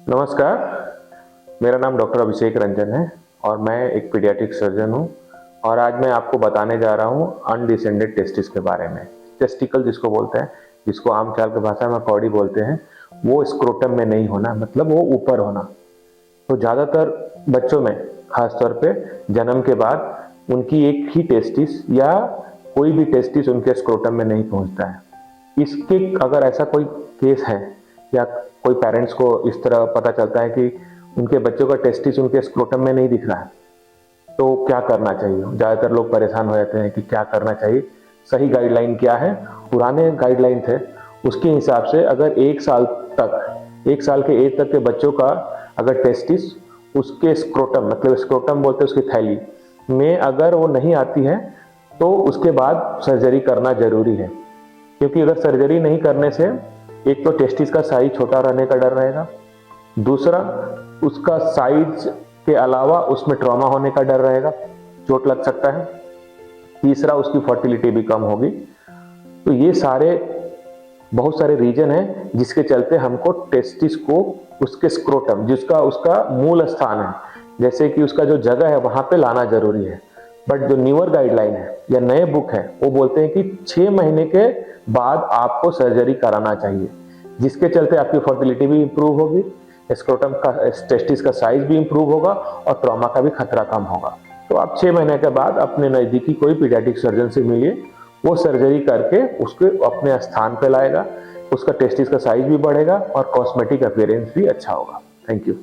नमस्कार, मेरा नाम डॉक्टर अभिषेक रंजन है और मैं एक पीडियाट्रिक सर्जन हूँ। और आज मैं आपको बताने जा रहा हूँ अनडिसेंडेड टेस्टिस के बारे में। टेस्टिकल जिसको बोलते हैं, जिसको आम चाल की भाषा में कॉडी बोलते हैं, वो स्क्रोटम में नहीं होना, मतलब वो ऊपर होना। तो ज़्यादातर बच्चों में, खासतौर पे जन्म के बाद, उनकी एक ही टेस्टिस या कोई भी टेस्टिस उनके स्क्रोटम में नहीं पहुँचता है। इसके अगर ऐसा कोई केस है या कोई पेरेंट्स को इस तरह पता चलता है कि उनके बच्चों का टेस्टिस उनके स्क्रोटम में नहीं दिख रहा है, तो क्या करना चाहिए? ज़्यादातर लोग परेशान हो जाते हैं कि क्या करना चाहिए, सही गाइडलाइन क्या है। पुराने गाइडलाइन थे, उसके हिसाब से अगर 1 साल के एज तक के बच्चों का अगर टेस्टिस उसके स्क्रोटम, मतलब स्क्रोटम बोलते हैं उसकी थैली में, अगर वो नहीं आती है तो उसके बाद सर्जरी करना जरूरी है। क्योंकि अगर सर्जरी नहीं करने से एक तो टेस्टिस का साइज छोटा रहने का डर रहेगा, दूसरा उसका साइज के अलावा उसमें ट्रॉमा होने का डर रहेगा, चोट लग सकता है, तीसरा उसकी फर्टिलिटी भी कम होगी। तो ये बहुत सारे रीजन हैं जिसके चलते हमको टेस्टिस को उसके स्क्रोटम, जिसका उसका मूल स्थान है, जैसे कि उसका जो जगह है वहां पे लाना जरूरी है। बट जो न्यूअर गाइडलाइन है या नए बुक है, वो बोलते हैं कि 6 महीने के बाद आपको सर्जरी कराना चाहिए, जिसके चलते आपकी फर्टिलिटी भी इंप्रूव होगी, स्क्रोटम का, टेस्टिस का साइज भी इंप्रूव होगा और ट्रॉमा का भी खतरा कम होगा। तो आप 6 महीने के बाद अपने नजदीकी कोई पीडियाट्रिक सर्जन से मिलिए, वो सर्जरी करके उसके अपने स्थान पे लाएगा, उसका टेस्टिस का साइज भी बढ़ेगा और कॉस्मेटिक अपीयरेंस भी अच्छा होगा। Thank you.